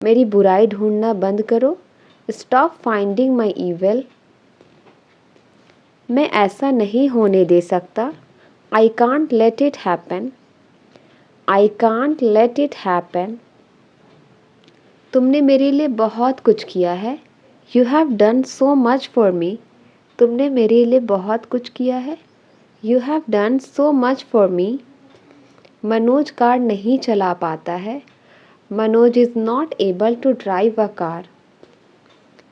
मेरी बुराई ढूंढना बंद करो। Stop finding my evil. मैं ऐसा नहीं होने दे सकता। I can't let it happen. I can't let it happen. तुमने मेरे लिए बहुत कुछ किया है। You have done so much for me. तुमने मेरे लिए बहुत कुछ किया है। You have done so much for me. Manoj car नहीं चला पाता है। Manoj is not able to drive a car.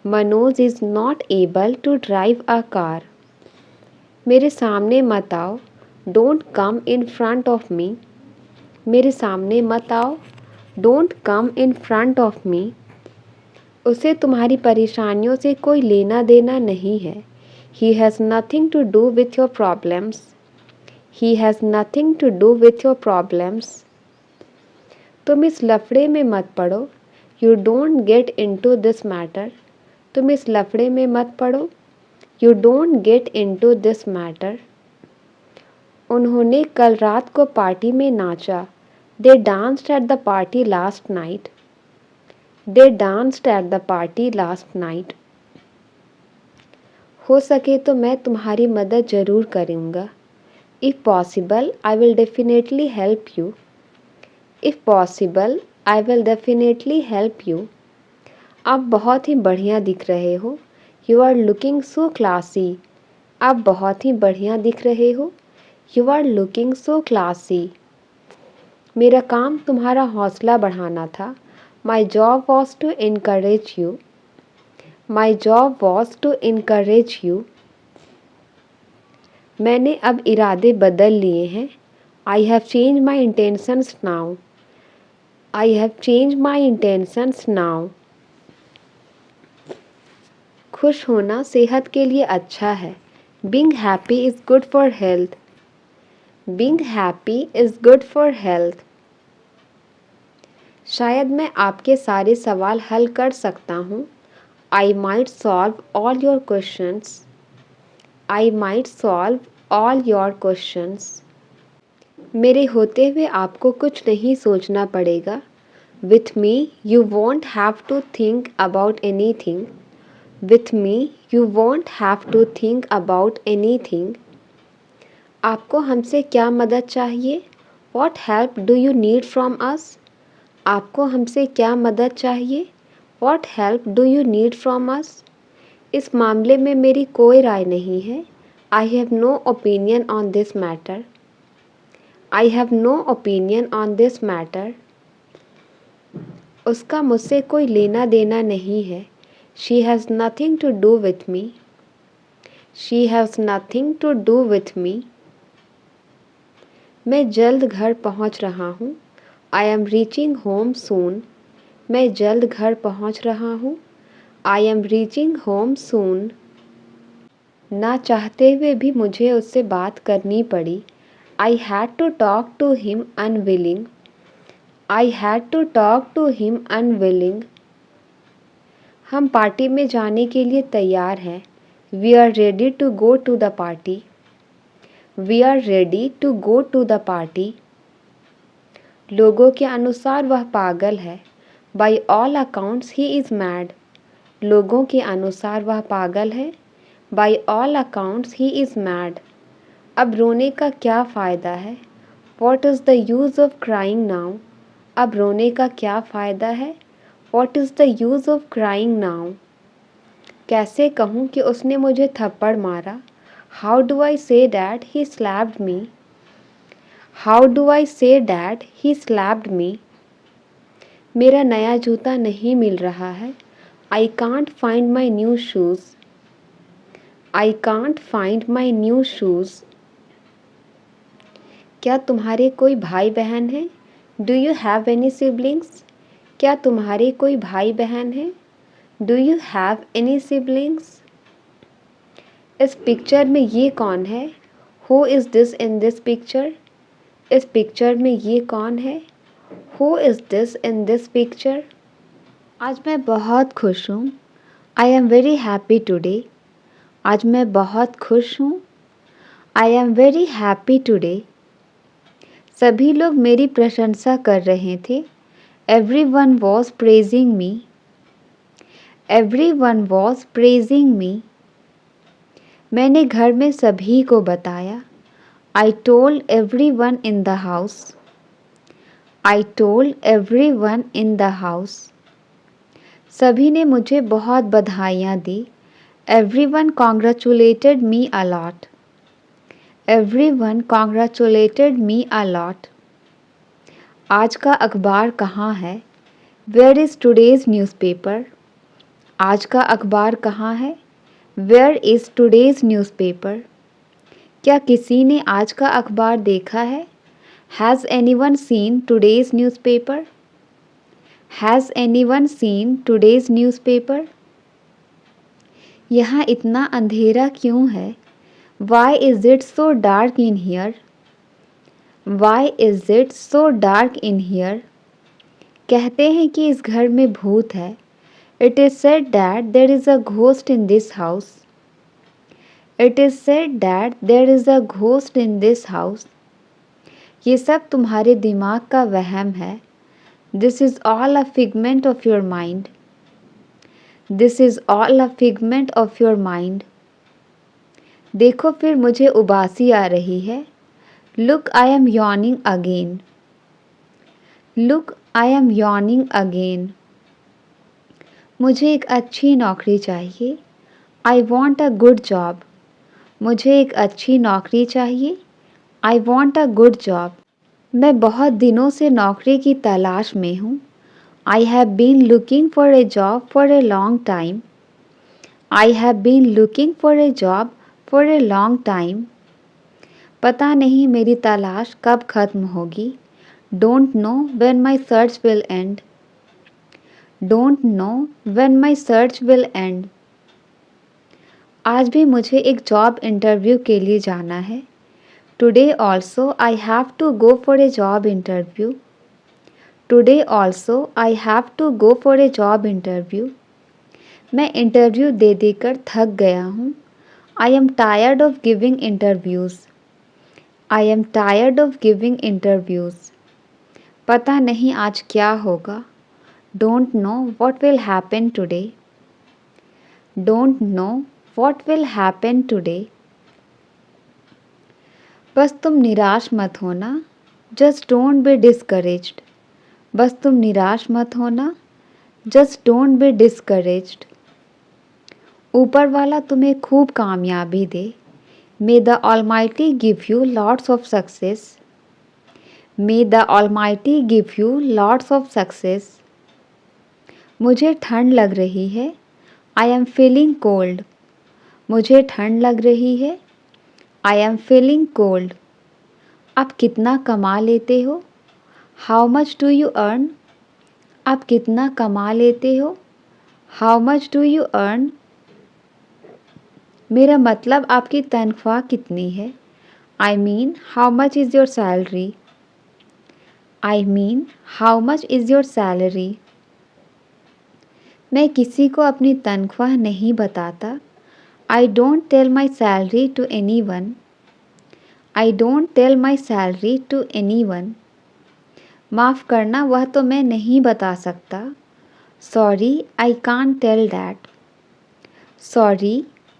Manoj is not able to drive a car. मेरे सामने मत आओ। Don't come in front of me. मेरे सामने मत आओ। Don't come in front of me. उसे तुम्हारी परेशानियों से कोई लेना देना नहीं है। He has nothing to do with your problems. He has nothing to do with your problems. तुम इस लफड़े में मत पड़ो। You don't get into this matter. तुम इस लफड़े में मत पड़ो। You don't get into this matter. उन्होंने कल रात को पार्टी में नाचा। They danced at the party last night. They danced at the party last night. हो सके तो मैं तुम्हारी मदद ज़रूर करूँगा। If possible, I will definitely help you. If possible, I will definitely help you. आप बहुत ही बढ़िया दिख रहे हो। You are looking so classy. आप बहुत ही बढ़िया दिख रहे हो। You are looking so classy. मेरा काम तुम्हारा हौसला बढ़ाना था। My job was to encourage you. My job was to encourage you. मैंने अब इरादे बदल लिए हैं। I have changed my intentions now. I have changed my intentions now. खुश होना सेहत के लिए अच्छा है। Being happy is good for health. Being happy is good for health. शायद मैं आपके सारे सवाल हल कर सकता हूँ। I might solve all your questions. I might solve all your questions. मेरे होते हुए आपको कुछ नहीं सोचना पड़ेगा। With me, you won't have to think about anything. With me, you won't have to think about anything. आपको हमसे क्या मदद चाहिए? What help do you need from us? आपको हमसे क्या मदद चाहिए? What help do you need from us? इस मामले में मेरी कोई राय नहीं है। I have no opinion on this matter. I have no opinion on this matter. उसका मुझसे कोई लेना देना नहीं है। She has nothing to do with me. She has nothing to do with me. मैं जल्द घर पहुंच रहा हूँ। I am reaching home soon. मैं जल्द घर पहुंच रहा हूँ। I am reaching home soon. ना चाहते हुए भी मुझे उससे बात करनी पड़ी। I had to talk to him unwilling. I had to talk to him unwilling. हम पार्टी में जाने के लिए तैयार हैं। We are ready to go to the party. We are ready to go to the party. लोगों के अनुसार वह पागल है। By all accounts he is mad. लोगों के अनुसार वह पागल है। By all accounts he is mad. अब रोने का क्या फ़ायदा है? What is the use of crying now? अब रोने का क्या फ़ायदा है? What is the use of crying now? कैसे कहूँ कि उसने मुझे थप्पड़ मारा? How do I say that he slapped me? How do I say that he slapped me? मेरा नया जूता नहीं मिल रहा है। I can't find my new shoes. I can't find my new shoes. क्या तुम्हारे कोई भाई बहन हैं? Do you have any siblings? क्या तुम्हारे कोई भाई बहन हैं? Do you have any siblings? इस पिक्चर में ये कौन है? Who is this in this picture? इस पिक्चर में ये कौन है? Who is this in this picture? आज मैं बहुत खुश हूँ। I am very happy today. आज मैं बहुत खुश हूँ। I am very happy today. सभी लोग मेरी प्रशंसा कर रहे थे। Everyone was praising me. Everyone was praising me. मैंने घर में सभी को बताया. I told everyone in the house. I told everyone in the house. सभी ने मुझे बहुत बधाइयाँ दी. Everyone congratulated me a lot. Everyone congratulated me a lot. आज का अखबार कहाँ है? Where is today's newspaper? आज का अखबार कहाँ है? Where is today's newspaper? क्या किसी ने आज का अखबार देखा है? Has anyone seen today's newspaper? Has anyone seen today's newspaper? यहाँ इतना अंधेरा क्यों है? Why is it so dark in here? Why is it so dark in here? कहते हैं कि इस घर में भूत है. It is said that there is a ghost in this house. It is said that there is a ghost in this house. ये सब तुम्हारे दिमाग का वहम है. This is all a figment of your mind. This is all a figment of your mind. देखो फिर मुझे उबासी आ रही है. Look, I am yawning again. Look, I am yawning again. मुझे एक अच्छी नौकरी चाहिए. I want a good job. मुझे एक अच्छी नौकरी चाहिए. I want a good job. मैं बहुत दिनों से नौकरी की तलाश में हूँ. I have been looking for a job for a long time. I have been looking for a job for a long time. पता नहीं मेरी तलाश कब ख़त्म होगी. Don't know when my search will end. Don't know when my search will end. आज भी मुझे एक जॉब इंटरव्यू के लिए जाना है. Today also I have to go for a job interview. Today also I have to go for a job interview. मैं interview दे देकर थक गया हूँ. I am tired of giving interviews. I am tired of giving interviews. पता नहीं आज क्या होगा. Don't know what will happen today. Don't know what will happen today. बस तुम निराश मत होना. Just don't be discouraged. बस तुम निराश मत होना. Just don't be discouraged. ऊपर वाला तुम्हें खूब कामयाबी दे. May the Almighty give you lots of success. May the Almighty give you lots of success. मुझे ठंड लग रही है. I am feeling cold. मुझे ठंड लग रही है. I am feeling cold. आप कितना कमा लेते हो? How much do you earn? आप कितना कमा लेते हो? How much do you earn? मेरा मतलब आपकी तनख्वाह कितनी है? I mean how much is your salary? I mean how much is your salary? मैं किसी को अपनी तनख्वाह नहीं बताता. I don't tell my salary to anyone. I don't tell my salary to anyone. माफ़ करना, वह तो मैं नहीं बता सकता. Sorry, I can't tell that. Sorry,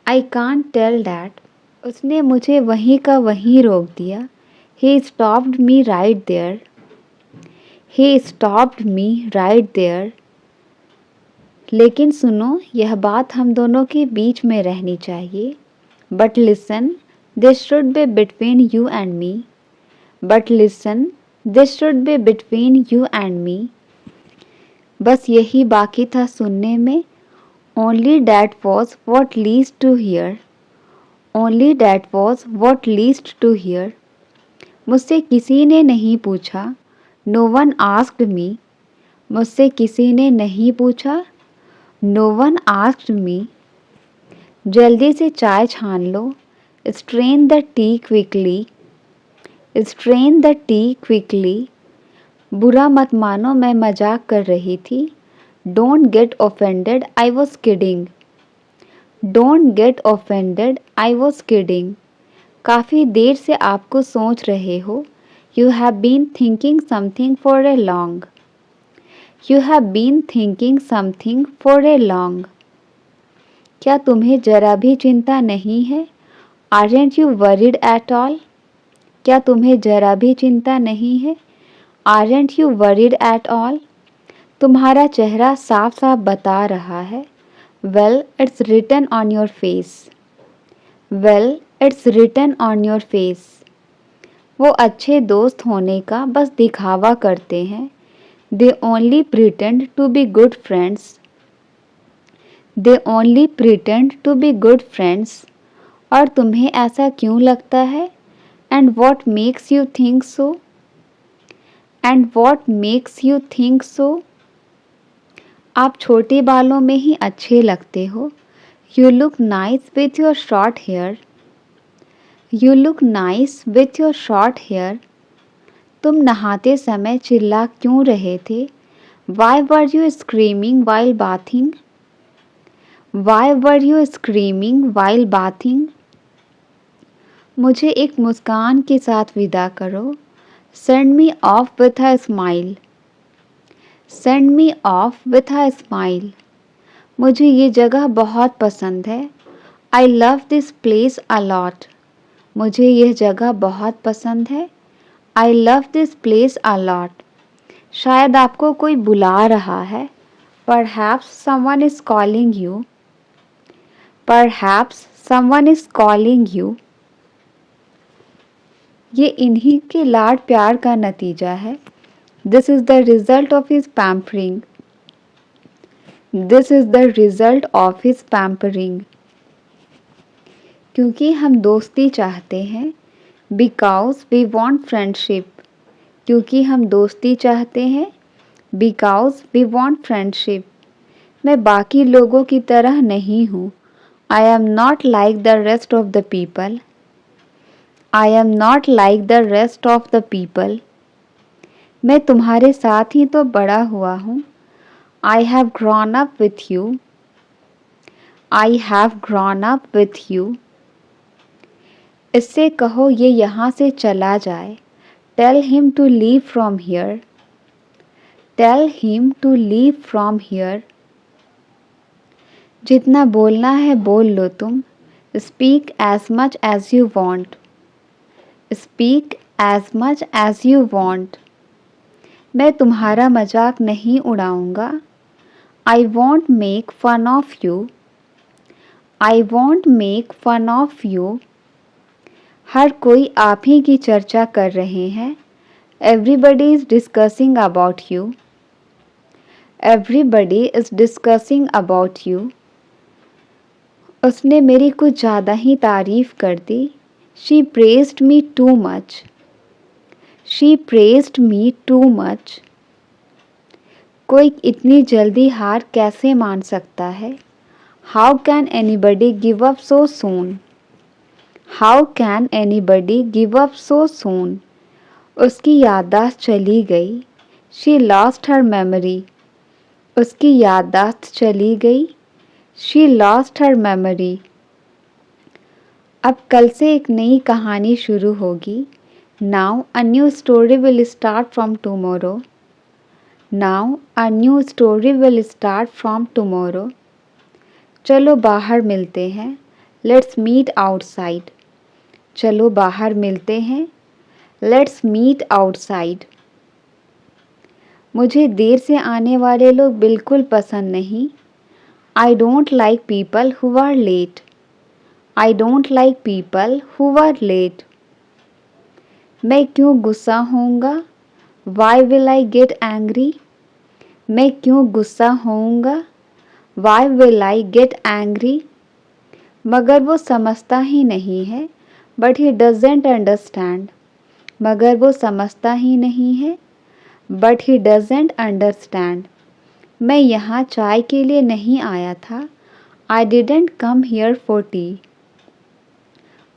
I can't tell that. उसने मुझे वहीं का वहीं रोक दिया. He stopped me right there. He stopped me right there. लेकिन सुनो, यह बात हम दोनों के बीच में रहनी चाहिए. But listen, this should be between you and me. But listen, this should be between you and me. बस यही बाकी था सुनने में. Only that was what least to hear. Only that was what least to hear. मुझसे किसी ने नहीं पूछा. No one asked me. मुझसे किसी ने नहीं पूछा. No one asked me. जल्दी से चाय छान लो. Strain the tea quickly. Strain the tea quickly. बुरा मत मानो, मैं मजाक कर रही थी. Don't get offended, I was kidding. Don't get offended, I was kidding. काफ़ी देर से आपको सोच रहे हो. You have been thinking something for a long. You have been thinking something for a long. क्या तुम्हें जरा भी चिंता नहीं है? Aren't you worried at all? क्या तुम्हें जरा भी चिंता नहीं है? Aren't you worried at all? तुम्हारा चेहरा साफ साफ बता रहा है. Well, it's written on your face. Well, it's written on your face. वो अच्छे दोस्त होने का बस दिखावा करते हैं. They only pretend to be good friends. They only pretend to be good friends. और तुम्हें ऐसा क्यों लगता है? And what makes you think so? And what makes you think so? आप छोटे बालों में ही अच्छे लगते हो. You look nice with your short hair. You look nice with your short hair. तुम नहाते समय चिल्ला क्यों रहे थे? Why were you screaming while bathing? Why were you screaming while bathing? मुझे एक मुस्कान के साथ विदा करो. Send me off with a smile. Send me off with a smile. मुझे ये जगह बहुत पसंद है. I love this place a lot. मुझे यह जगह बहुत पसंद है. I love this place a lot. शायद आपको कोई बुला रहा है. Perhaps someone is calling you. Perhaps someone is calling you. ये इन्हीं के लाड प्यार का नतीजा है. This is the result of his pampering. This is the result of his pampering. क्योंकि हम दोस्ती चाहते हैं. Because we want friendship. क्योंकि हम दोस्ती चाहते हैं. Because we want friendship. मैं बाकी लोगों की तरह नहीं हूँ. I am not like the rest of the people. I am not like the rest of the people. मैं तुम्हारे साथ ही तो बड़ा हुआ हूँ. I have grown up with you. I have grown up with you. इससे कहो ये यहाँ से चला जाए. Tell him to leave from here. Tell him to leave from here. जितना बोलना है बोल लो तुम. Speak as much as you want. Speak as much as you want. मैं तुम्हारा मजाक नहीं उड़ाऊंगा. I won't make fun of you. I won't make fun of you. हर कोई आप ही की चर्चा कर रहे हैं. Everybody is discussing about you. Everybody is discussing about you. उसने मेरी कुछ ज़्यादा ही तारीफ़ कर दी. She praised me too much. She praised me too much. कोई इतनी जल्दी हार कैसे मान सकता है? How can anybody give up so soon? How can anybody give up so soon? उसकी याददाश्त चली गई. She lost her memory. उसकी याददाश्त चली गई. She lost her memory. अब कल से एक नई कहानी शुरू होगी. Now a new story will start from tomorrow. Now a new story will start from tomorrow. चलो बाहर मिलते हैं. Let's meet outside. चलो बाहर मिलते हैं. Let's meet outside. मुझे देर से आने वाले लोग बिल्कुल पसंद नहीं. I don't like people who are late. I don't like people who are late. मैं क्यों गुस्सा होऊंगा? Why will I get angry? मैं क्यों गुस्सा होऊंगा? Why will I get angry? मगर वो समझता ही नहीं है. But he doesn't understand. मगर वो समझता ही नहीं है. But he doesn't understand. मैं यहाँ चाय के लिए नहीं आया था. I didn't come here for tea.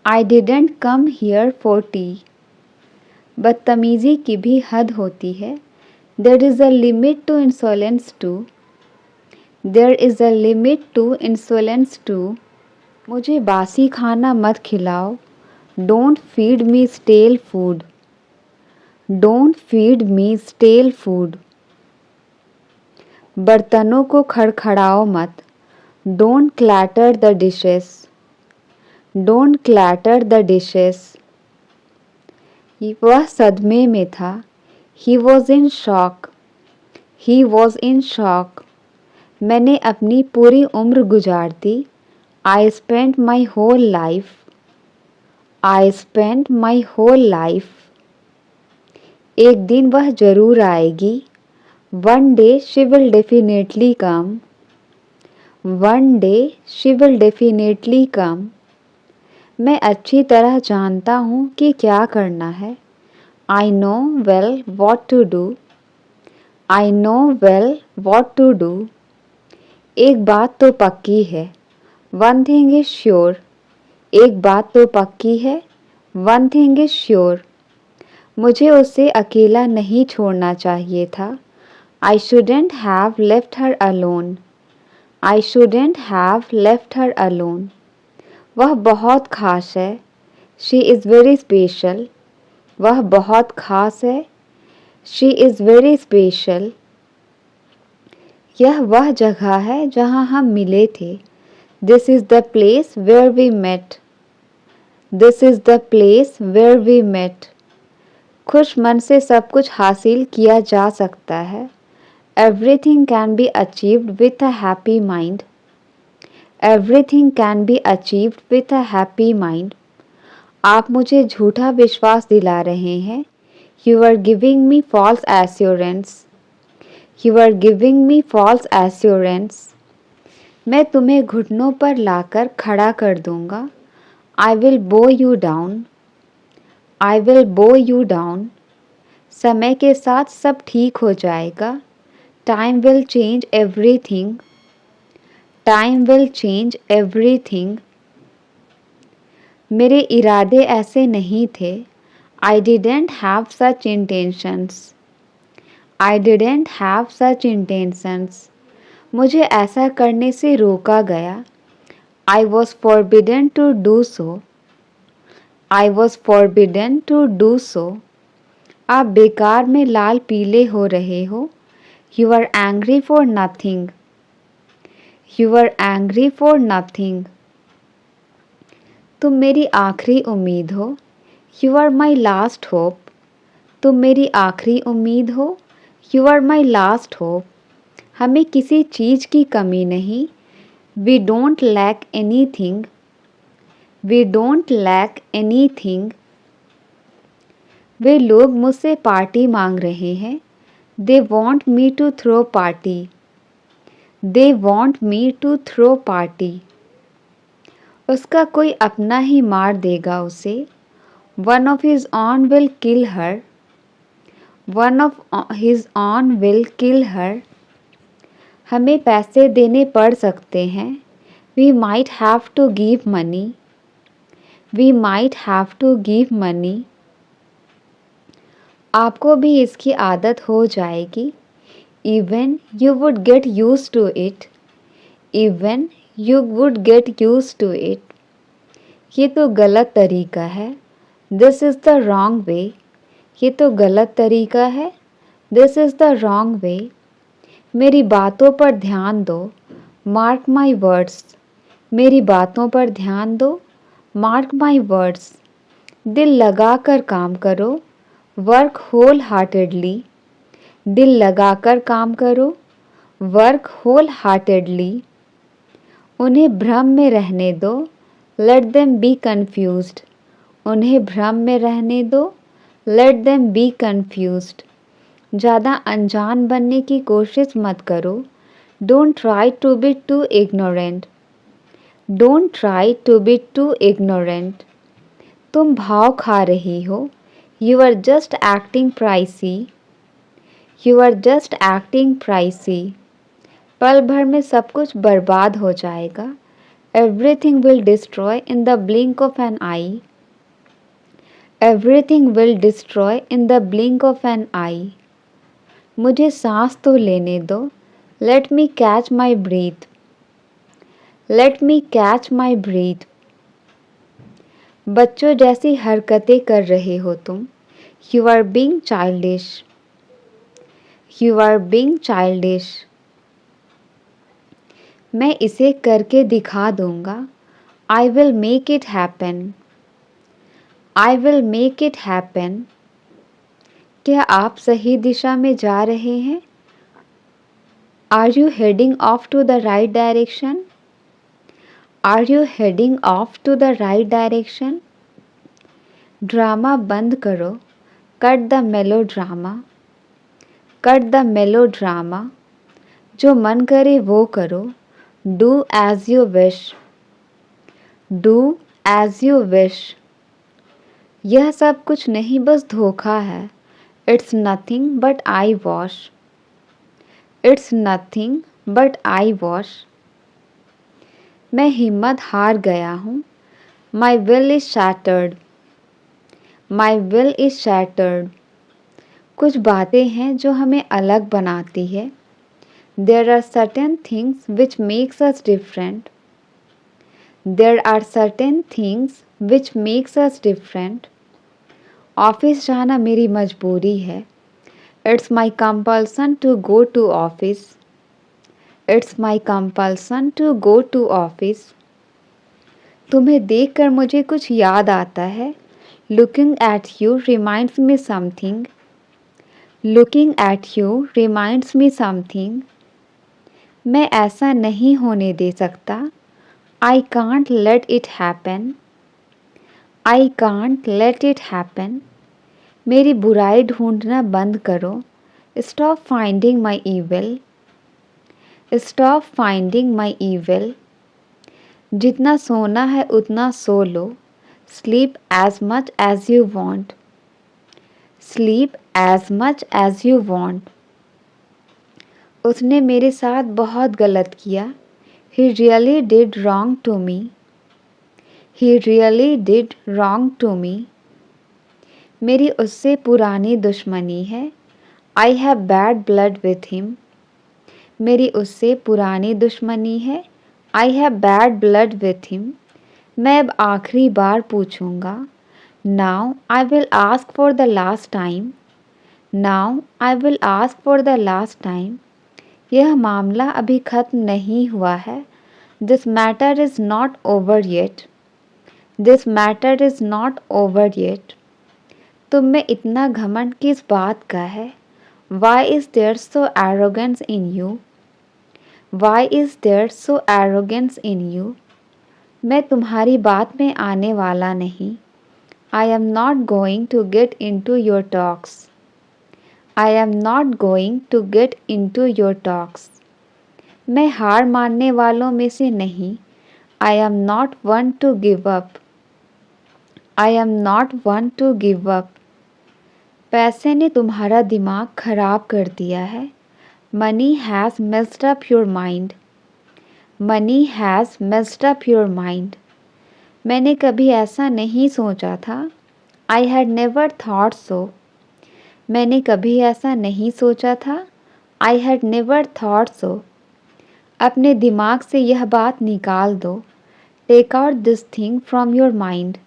I didn't come here for tea. बदतमीज़ी की भी हद होती है. There is a limit to insolence too. There is a limit to insolence too. मुझे बासी खाना मत खिलाओ. Don't feed me stale food. Don't feed me stale food. बर्तनों को खड़खड़ाओ मत। Don't clatter the dishes. Don't clatter the dishes. वह सदमे में था। He was in shock. He was in shock. मैंने अपनी पूरी उम्र गुजार दी। I spent my whole life. I spent my whole life. एक दिन वह जरूर आएगी। One day she will definitely come. One day she will definitely come. मैं अच्छी तरह जानता हूँ कि क्या करना है। I know well what to do. I know well what to do. एक बात तो पक्की है। One thing is sure. एक बात तो पक्की है। One thing is sure. मुझे उसे अकेला नहीं छोड़ना चाहिए था। I shouldn't have left her alone. I shouldn't have left her alone. वह बहुत खास है। She is very special. वह बहुत खास है। She is very special. यह वह जगह है जहाँ हम मिले थे। This is the place where we met. This is the place where we met. खुश मन से सब कुछ हासिल किया जा सकता है। Everything can be achieved with a happy mind. Everything can be achieved with a happy mind. आप मुझे झूठा विश्वास दिला रहे हैं। You are giving me false assurance. You are giving me false assurance. मैं तुम्हें घुटनों पर लाकर खड़ा कर दूंगा। I will bow you down. I will bow you down. समय के साथ सब ठीक हो जाएगा। Time will change everything. Time will change everything. मेरे इरादे ऐसे नहीं थे। I didn't have such intentions. I didn't have such intentions. मुझे ऐसा करने से रोका गया। I was forbidden to do so. I was forbidden to do so. आप बेकार में लाल पीले हो रहे हो। You are angry for nothing. You are angry for nothing. तुम मेरी आखिरी उम्मीद हो। You are my last hope. तुम मेरी आखिरी उम्मीद हो। You are my last hope. हमें किसी चीज़ की कमी नहीं। We don't lack anything. We don't lack anything. वे लोग मुझसे पार्टी मांग रहे हैं। They want me to throw party. They want me to throw party. उसका कोई अपना ही मार देगा उसे। One of his own will kill her. One of his own will kill her. हमें पैसे देने पड़ सकते हैं। We might have to give money. We might have to give money. आपको भी इसकी आदत हो जाएगी। Even you would get used to it. Even you would get used to it. ये तो गलत तरीका है। This is the wrong way. ये तो गलत तरीका है। This is the wrong way. मेरी बातों पर ध्यान दो। Mark my words. मेरी बातों पर ध्यान दो। Mark my words. दिल लगा कर काम करो। Work wholeheartedly. दिल लगा कर काम करो। Work wholeheartedly. उन्हें भ्रम में रहने दो। Let them be confused. उन्हें भ्रम में रहने दो। Let them be confused. ज़्यादा अनजान बनने की कोशिश मत करो। Don't try to be too ignorant. Don't try to be too ignorant. तुम भाव खा रही हो। You are just acting pricey. You are just acting pricey. पल भर में सब कुछ बर्बाद हो जाएगा। Everything will destroy in the blink of an eye. Everything will destroy in the blink of an eye. मुझे सांस तो लेने दो। Let me catch my breath. Let me catch my breath. बच्चों जैसी हरकतें कर रहे हो तुम। You are being childish. You are being childish. मैं इसे करके दिखा दूंगा। I will make it happen. I will make it happen. क्या आप सही दिशा में जा रहे हैं? Are you heading off to the right direction? Are you heading off to the right direction? Drama बंद करो। Cut the melodrama. Cut the melodrama. जो मन करे वो करो। Do as you wish. Do as you wish. यह सब कुछ नहीं बस धोखा है। It's nothing but eyewash. It's nothing but eyewash. मैं हिम्मत हार गया हूँ। My will is shattered. My will is shattered. कुछ बातें हैं जो हमें अलग बनाती है। There are certain things which makes us different. There are certain things which makes us different. Office जाना मेरी मजबूरी है। It's my compulsion to go to office. It's my compulsion to go to office. तुम्हें देखकर मुझे कुछ याद आता है। Looking at you reminds me something. Looking at you reminds me something. मैं ऐसा नहीं होने दे सकता। I can't let it happen. I can't let it happen. मेरी बुराई ढूंढना बंद करो। Stop finding my evil. Stop finding my evil. जितना सोना है उतना सो लो। Sleep as much as you want. Sleep as much as you want. उसने मेरे साथ बहुत गलत किया। He really did wrong to me. He really did wrong to me. मेरी उससे पुरानी दुश्मनी है। I have bad blood with him. मेरी उससे पुरानी दुश्मनी है। I have bad blood with him. मैं अब आखिरी बार पूछूंगा। Now I will ask for the last time. Now I will ask for the last time. यह मामला अभी ख़त्म नहीं हुआ है। This matter is not over yet. This matter is not over yet. तुम में इतना घमंड किस बात का है? Why is there so arrogance in you? Why is there so arrogance in you? मैं तुम्हारी बात में आने वाला नहीं। I am not going to get into your talks. I am not going to get into your talks. मैं हार मानने वालों में से नहीं। I am not one to give up. I am not one to give up. पैसे ने तुम्हारा दिमाग खराब कर दिया है। Money has messed up your mind. Money has messed up your mind. मैंने कभी ऐसा नहीं सोचा था। I had never thought so. मैंने कभी ऐसा नहीं सोचा था। I had never thought so. अपने दिमाग से यह बात निकाल दो। Take out this thing from your mind.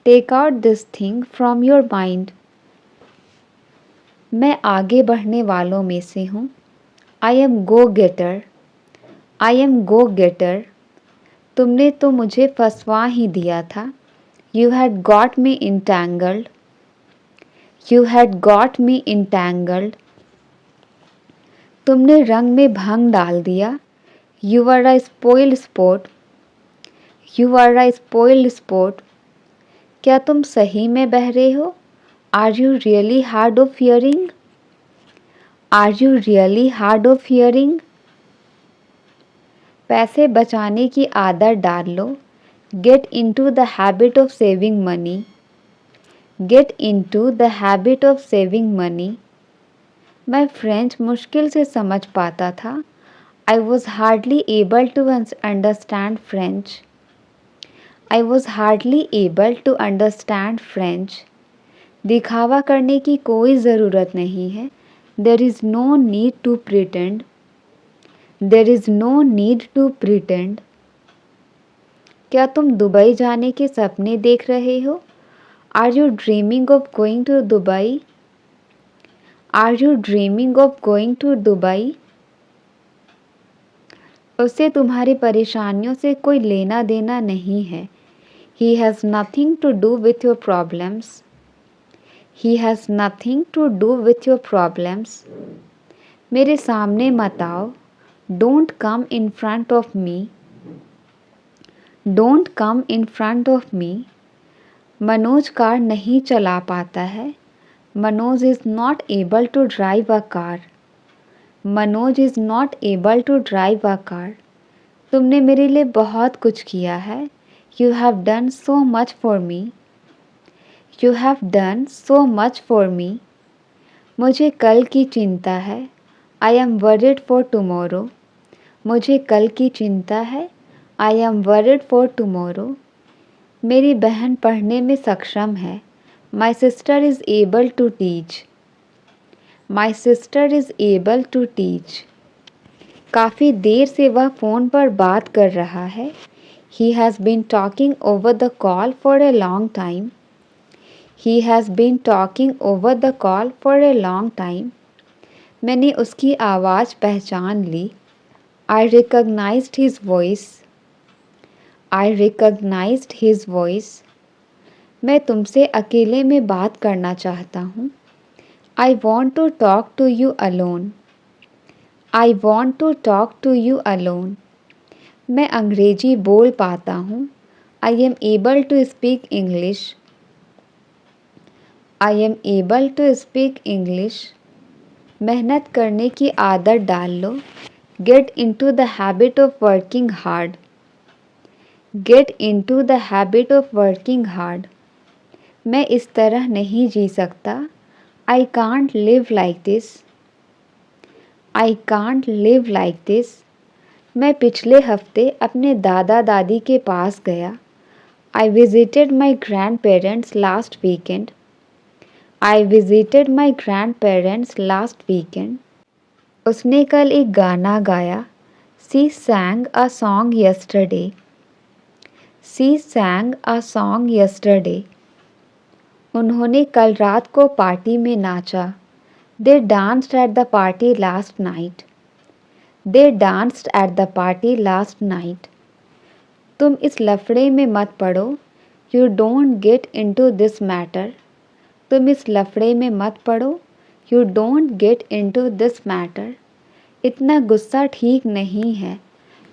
Take out this thing from your mind. मैं आगे बढ़ने वालों में से हूँ। I am go-getter. I am go-getter. तुमने तो मुझे फंसवा ही दिया था। You had got me entangled. You had got me entangled. तुमने रंग में भंग डाल दिया। You are a spoiled sport. You are a spoiled sport. क्या तुम सही में बहरे हो? Are you really hard of hearing? Are you really hard of hearing? पैसे बचाने की आदत डाल लो। Get into the habit of saving money. Get into the habit of saving money. मैं फ्रेंच मुश्किल से समझ पाता था। I was hardly able to understand French. I was hardly able to understand French. दिखावा करने की कोई ज़रूरत नहीं है। There is no need to pretend. There is no need to pretend. क्या तुम दुबई जाने के सपने देख रहे हो? Are you dreaming of going to Dubai? Are you dreaming of going to Dubai? उसे तुम्हारी परेशानियों से कोई लेना देना नहीं है। He has nothing to do with your problems. He has nothing to do with your problems. मेरे सामने मत आओ। Don't come in front of me. Don't come in front of me. Manoj car नहीं चला पाता है। Manoj is not able to drive a car. Manoj is not able to drive a car. तुमने मेरे लिए बहुत कुछ किया है। You have done so much for me. You have done so much for me. मुझे कल की चिंता है। I am worried for tomorrow. मुझे कल की चिंता है। I am worried for tomorrow. मेरी बहन पढ़ने में सक्षम है। My sister is able to teach. My sister is able to teach. काफ़ी देर से वह फ़ोन पर बात कर रहा है। He has been talking over the call for a long time. He has been talking over the call for a long time. मैंने उसकी आवाज़ पहचान ली। I recognized his voice. I recognized his voice. मैं तुमसे अकेले में बात करना चाहता हूँ। I want to talk to you alone. I want to talk to you alone. मैं अंग्रेजी बोल पाता हूँ। I am able to speak English. I am able to speak English. मेहनत करने की आदत डाल लो। Get into the habit of working hard. Get into the habit of working hard. मैं इस तरह नहीं जी सकता। I can't live like this. I can't live like this. मैं पिछले हफ्ते अपने दादा दादी के पास गया। I visited my grandparents last weekend. I visited my grandparents last weekend. उसने कल एक गाना गाया। She sang a song yesterday. She sang a song yesterday. उन्होंने कल रात को पार्टी में नाचा। They danced at the party last night. They danced at the party last night. तुम इस लफड़े में मत पड़ो। You don't get into this matter. तुम इस लफड़े में मत पड़ो। You don't get into this matter. इतना गुस्सा ठीक नहीं है।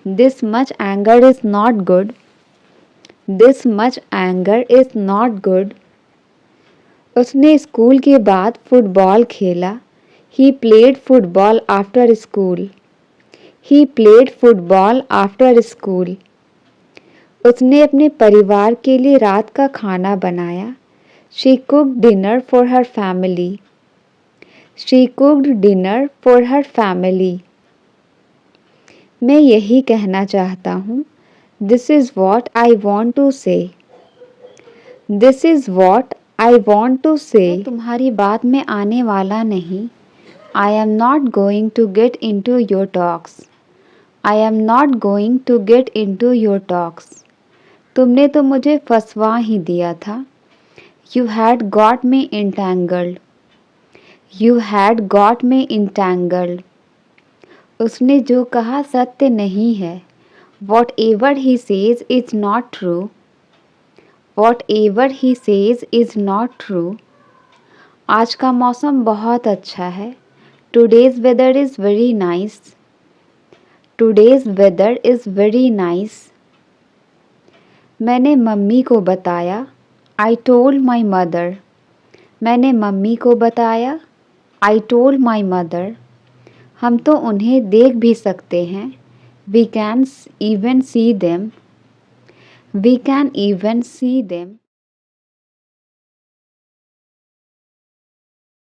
This much anger is not good. This much anger is not good. उसने स्कूल के बाद फुटबॉल खेला। He played football after school. He played football after school. उसने अपने परिवार के लिए रात का खाना बनाया। She cooked dinner for her family. She cooked dinner for her family. मैं यही कहना चाहता हूँ। This is what I want to say. This is what I want to say. मैं तुम्हारी बात में आने वाला नहीं। I am not going to get into your talks. I am not going to get into your talks. तुमने तो मुझे फंसवा ही दिया था। You had got me entangled. You had got me entangled. उसने जो कहा सत्य नहीं है। Whatever he says is not true. Whatever he says is not true. आज का मौसम बहुत अच्छा है। Today's weather is very nice. Today's weather is very nice. मैंने मम्मी को बताया। I told my mother. मैंने मम्मी को बताया। I told my mother. हम तो उन्हें देख भी सकते हैं। We can even see them. We can even see them.